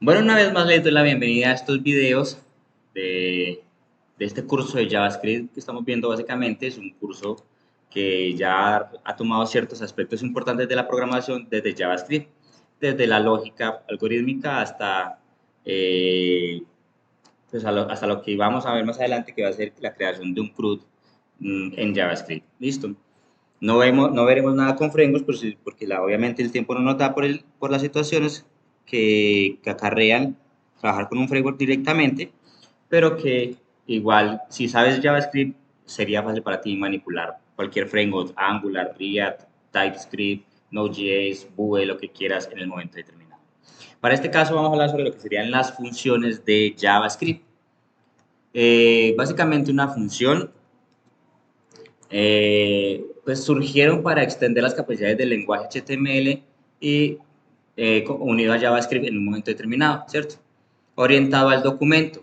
Bueno, una vez más les doy la bienvenida a estos videos de, de este curso de JavaScript que estamos viendo básicamente. Es un curso que ya ha tomado ciertos aspectos importantes de la programación desde JavaScript, desde la lógica algorítmica hasta, eh, hasta lo que vamos a ver más adelante, que va a ser la creación de un CRUD en JavaScript. ¿Listo? No veremos nada con frameworks, pues, porque obviamente el tiempo no nos da por las situaciones que acarrean trabajar con un framework directamente, pero que igual, si sabes JavaScript, sería fácil para ti manipular cualquier framework, Angular, React, TypeScript, Node.js, Vue, lo que quieras en el momento determinado. Para este caso vamos a hablar sobre lo que serían las funciones de JavaScript. Básicamente una función pues surgieron para extender las capacidades del lenguaje HTML y unido a JavaScript en un momento determinado, ¿cierto? Orientado al documento.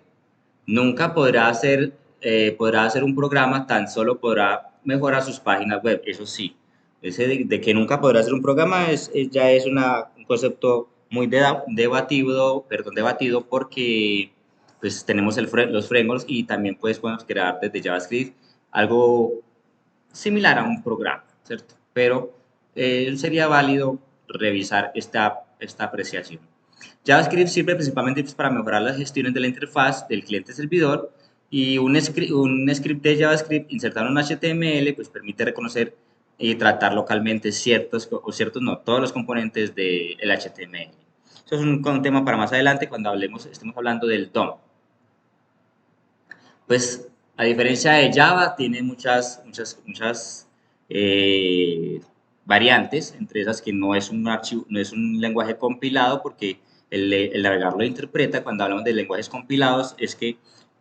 Nunca podrá hacer un programa, tan solo podrá mejorar sus páginas web, eso sí. Ese de que nunca podrá hacer un programa ya es un concepto muy debatido porque pues tenemos los frameworks y también pues podemos crear desde JavaScript algo similar a un programa, ¿cierto? Pero sería válido revisar esta apreciación. JavaScript sirve principalmente pues, para mejorar las gestiones de la interfaz del cliente-servidor y un script de JavaScript insertado en un HTML pues, permite reconocer y tratar localmente no, todos los componentes del HTML. Eso es un tema para más adelante cuando estemos hablando del DOM. Pues a diferencia de Java, tiene muchas eh, variantes, entre esas que no es un archivo, no es un lenguaje compilado, porque el navegador lo interpreta. Cuando hablamos de lenguajes compilados, es que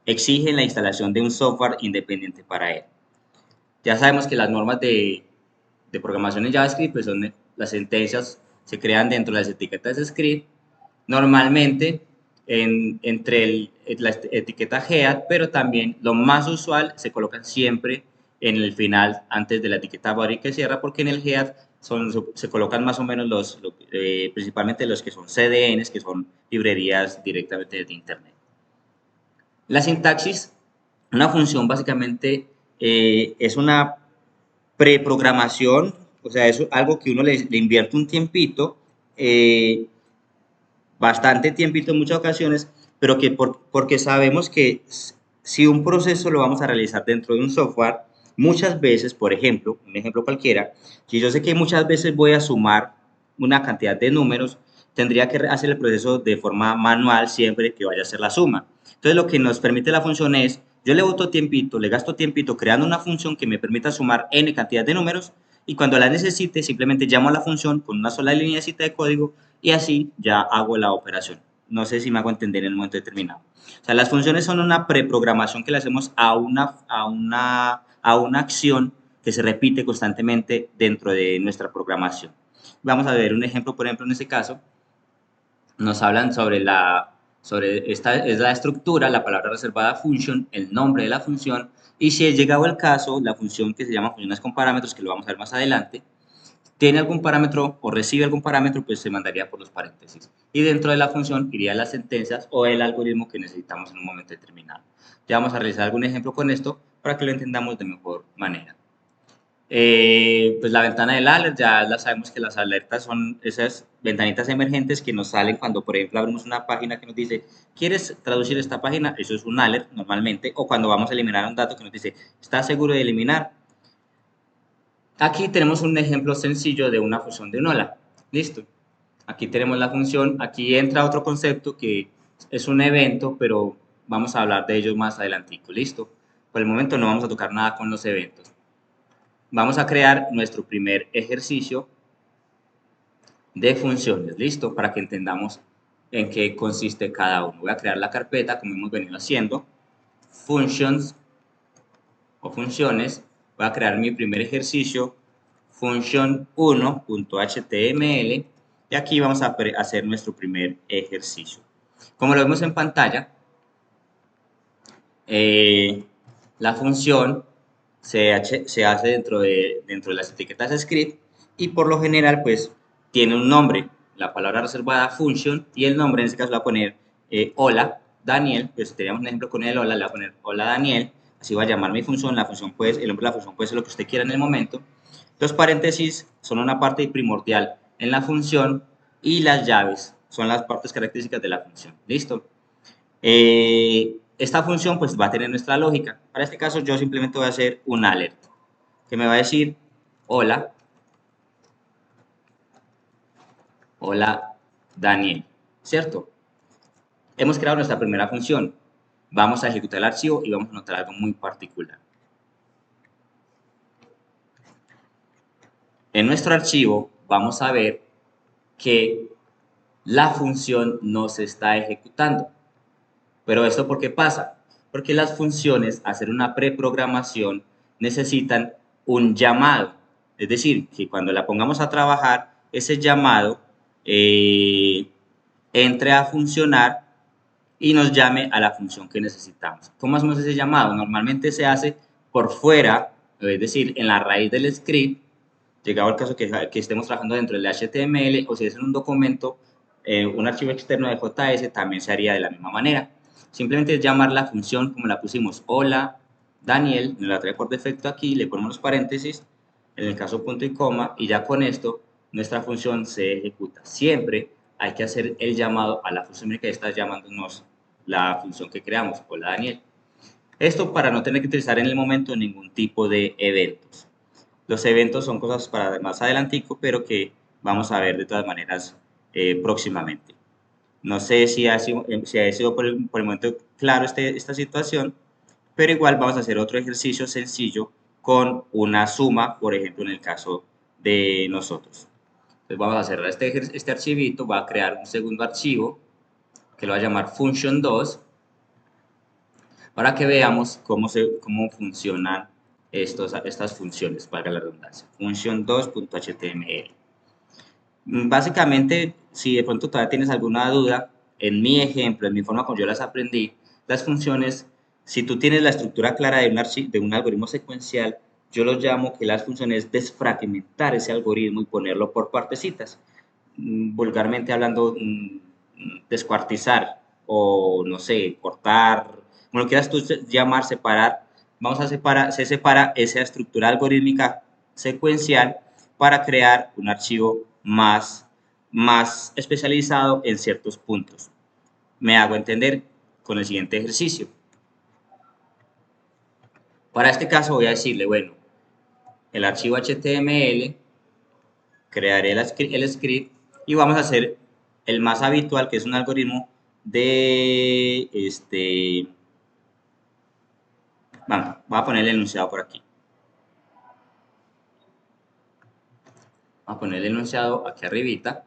exigen la instalación de un software independiente para él. Ya sabemos que las normas de programación en JavaScript, pues son las sentencias se crean dentro de las etiquetas de script, normalmente entre la etiqueta head, pero también lo más usual se colocan siempre en el final, antes de la etiqueta body que cierra, porque en el head se colocan más o menos principalmente los que son CDNs, que son librerías directamente desde Internet. La sintaxis, una función básicamente es una preprogramación, o sea, es algo que uno le invierte un tiempito, bastante tiempito en muchas ocasiones, pero porque sabemos que si un proceso lo vamos a realizar dentro de un software, muchas veces, por ejemplo, un ejemplo cualquiera, si yo sé que muchas veces voy a sumar una cantidad de números, tendría que hacer el proceso de forma manual siempre que vaya a hacer la suma. Entonces, lo que nos permite la función es, yo le gasto tiempito creando una función que me permita sumar n cantidad de números y cuando la necesite simplemente llamo a la función con una sola línea de código y así ya hago la operación. No sé si me hago entender en un momento determinado. O sea, las funciones son una preprogramación que le hacemos a una acción que se repite constantemente dentro de nuestra programación. Vamos a ver un ejemplo, por ejemplo, en este caso, nos hablan sobre esta es la estructura, la palabra reservada function, el nombre de la función, y si es llegado el caso, la función que se llama funciones con parámetros, que lo vamos a ver más adelante, tiene algún parámetro o recibe algún parámetro, pues se mandaría por los paréntesis. Y dentro de la función irían las sentencias o el algoritmo que necesitamos en un momento determinado. Ya vamos a realizar algún ejemplo con esto para que lo entendamos de mejor manera. Pues la ventana del alert, ya sabemos que las alertas son esas ventanitas emergentes que nos salen cuando, por ejemplo, abrimos una página que nos dice, ¿quieres traducir esta página? Eso es un alert normalmente. O cuando vamos a eliminar un dato que nos dice, ¿estás seguro de eliminar? Aquí tenemos un ejemplo sencillo de una función de un hola. Listo. Aquí tenemos la función. Aquí entra otro concepto que es un evento, pero vamos a hablar de ellos más adelantico. Listo. Por el momento no vamos a tocar nada con los eventos. Vamos a crear nuestro primer ejercicio de funciones. Listo. Para que entendamos en qué consiste cada uno. Voy a crear la carpeta como hemos venido haciendo. Functions o funciones. Voy a crear mi primer ejercicio function1.html y aquí vamos a hacer nuestro primer ejercicio. Como lo vemos en pantalla, eh, la función se hace dentro de las etiquetas script y por lo general pues tiene un nombre. la palabra reservada function y el nombre, en este caso le voy a poner hola Daniel, pues teníamos un ejemplo con el hola, le voy a poner hola Daniel, así va a llamar mi función, la función pues, el nombre de la función puede ser lo que usted quiera en el momento. Los paréntesis son una parte primordial en la función y las llaves son las partes características de la función. ¿Listo? Esta función pues va a tener nuestra lógica. Para este caso yo simplemente voy a hacer un alert que me va a decir hola, hola Daniel, ¿cierto? Hemos creado nuestra primera función. Vamos a ejecutar el archivo y vamos a notar algo muy particular. En nuestro archivo vamos a ver que la función no se está ejecutando. Pero ¿esto por qué pasa? Porque las funciones, hacer una preprogramación, necesitan un llamado. Es decir, que cuando la pongamos a trabajar, ese llamado entre a funcionar y nos llame a la función que necesitamos. ¿Cómo hacemos ese llamado? Normalmente se hace por fuera, es decir, en la raíz del script, llegado el caso que estemos trabajando dentro del HTML o si es en un documento, un archivo externo de JS, también se haría de la misma manera. Simplemente es llamar la función como la pusimos, hola Daniel, nos la trae por defecto aquí, le ponemos los paréntesis, en el caso punto y coma, y ya con esto nuestra función se ejecuta. Siempre hay que hacer el llamado a la función que está llamándonos la función que creamos, hola Daniel. Esto para no tener que utilizar en el momento ningún tipo de eventos. Los eventos son cosas para más adelantico, pero que vamos a ver de todas maneras próximamente. No sé si ha sido por el momento claro esta situación, pero igual vamos a hacer otro ejercicio sencillo con una suma, por ejemplo, en el caso de nosotros. Entonces vamos a cerrar este archivito, va a crear un segundo archivo que lo va a llamar function2 para que veamos cómo funcionan estas funciones, valga la redundancia. Function2.html. Básicamente, si de pronto todavía tienes alguna duda, en mi ejemplo, en mi forma como yo las aprendí, las funciones, si tú tienes la estructura clara de un algoritmo secuencial, yo lo llamo que las funciones desfragmentar ese algoritmo y ponerlo por partecitas. Vulgarmente hablando, descuartizar o, no sé, cortar, como lo quieras tú llamar, separar. Se separa esa estructura algorítmica secuencial para crear un archivo más especializado en ciertos puntos. Me hago entender con el siguiente ejercicio. Para este caso voy a decirle, bueno, el archivo HTML, crearé el script y vamos a hacer el más habitual, que es un algoritmo de, vamos, voy a poner el enunciado por aquí. Vamos a poner el enunciado aquí arribita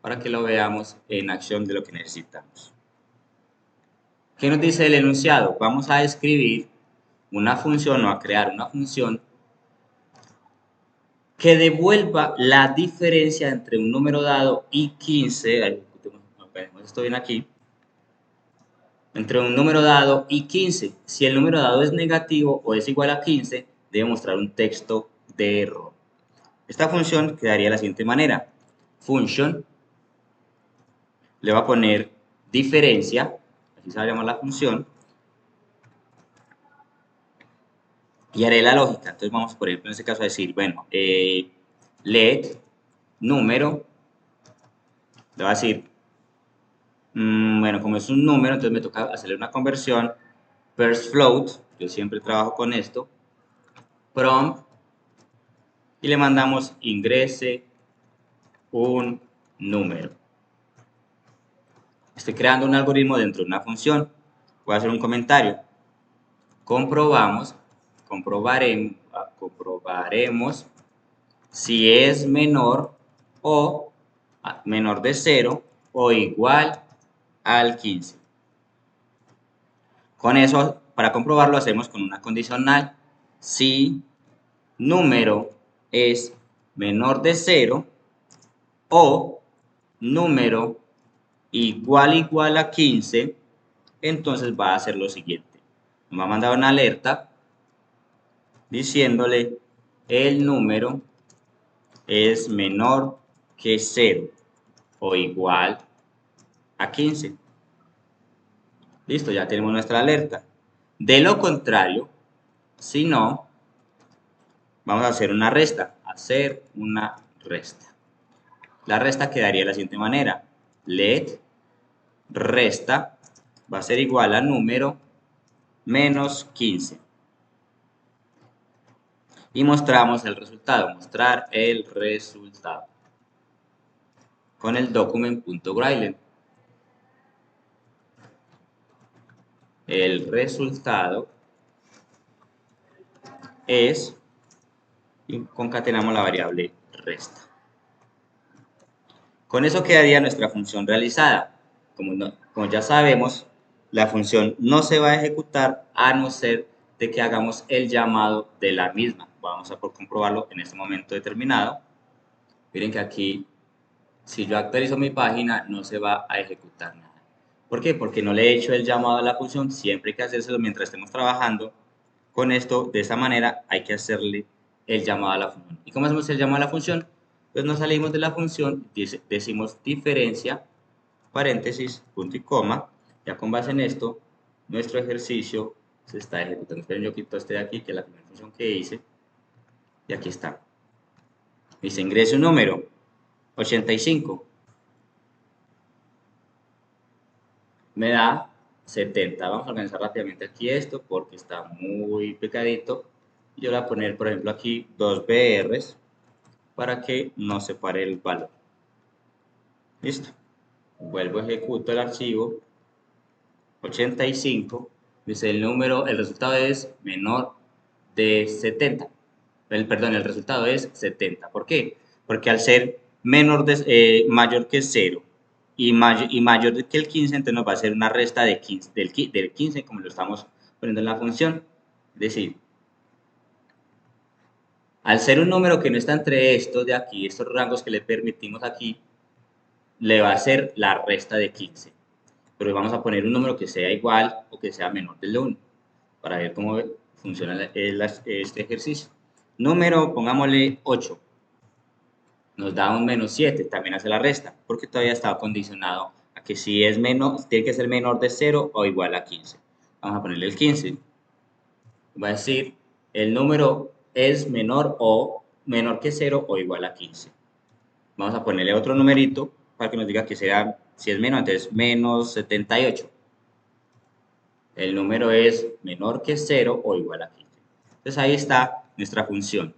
para que lo veamos en acción de lo que necesitamos. ¿Qué nos dice el enunciado? Vamos a escribir una función o a crear una función que devuelva la diferencia entre un número dado y 15, esto bien aquí, entre un número dado y 15. Si el número dado es negativo o es igual a 15, debe mostrar un texto de error. Esta función quedaría de la siguiente manera. Function, le va a poner diferencia, así se va a llamar la función, y haré la lógica. Entonces vamos, por ejemplo, en este caso a decir, bueno, let número, le va a decir, bueno, como es un número, entonces me toca hacerle una conversión, first float, yo siempre trabajo con esto, prompt, y le mandamos ingrese un número. Estoy creando un algoritmo dentro de una función. Voy a hacer un comentario. Comprobaremos si es menor o menor de 0 o igual al 15. Con eso, para comprobarlo, hacemos con una condicional. Si número es menor de 0 o número igual a 15, entonces va a hacer lo siguiente. Me va a mandar una alerta diciéndole el número es menor que 0. o igual a 15. Listo, ya tenemos nuestra alerta. De lo contrario, si no, vamos a hacer una resta. Hacer una resta. La resta quedaría de la siguiente manera. Let resta va a ser igual a número menos 15. Y mostramos el resultado. Mostrar el resultado. Con el document.write. El resultado es, y concatenamos la variable resta. Con eso quedaría nuestra función realizada. Como ya sabemos, la función no se va a ejecutar a no ser de que hagamos el llamado de la misma. Vamos a comprobarlo en este momento determinado. Miren que aquí, si yo actualizo mi página, no se va a ejecutar nada. ¿Por qué? Porque no le he hecho el llamado a la función. Siempre hay que hacérselo mientras estemos trabajando. Con esto, de esta manera, hay que hacerle el llamado a la función. ¿Y cómo hacemos el llamado a la función? Pues nos salimos de la función, decimos diferencia, paréntesis, punto y coma. Ya con base en esto, nuestro ejercicio se está ejecutando. Esperen, yo quito este de aquí, que es la primera función que hice. Y aquí está. Dice, ingrese un número, 85. Me da 70. Vamos a organizar rápidamente aquí esto porque está muy picadito. Yo voy a poner, por ejemplo, aquí 2 BRs para que no separe el valor. Listo. Vuelvo, ejecuto el archivo. 85. Dice el resultado es menor de 70. Perdón, el resultado es 70. ¿Por qué? Porque al ser mayor que 0 y mayor que el 15, entonces nos va a hacer una resta de 15, del 15 como lo estamos poniendo en la función. Es decir, al ser un número que no está entre estos de aquí, estos rangos que le permitimos aquí, le va a hacer la resta de 15. Pero vamos a poner un número que sea igual o que sea menor del 1 para ver cómo funciona este ejercicio. Número, pongámosle 8. Nos da un menos 7, también hace la resta, porque todavía estaba condicionado a que si es menos, tiene que ser menor de 0 o igual a 15. Vamos a ponerle el 15. Va a decir, el número es menor que 0 o igual a 15. Vamos a ponerle otro numerito para que nos diga que sea, si es menos, entonces menos 78. El número es menor que 0 o igual a 15. Entonces ahí está nuestra función.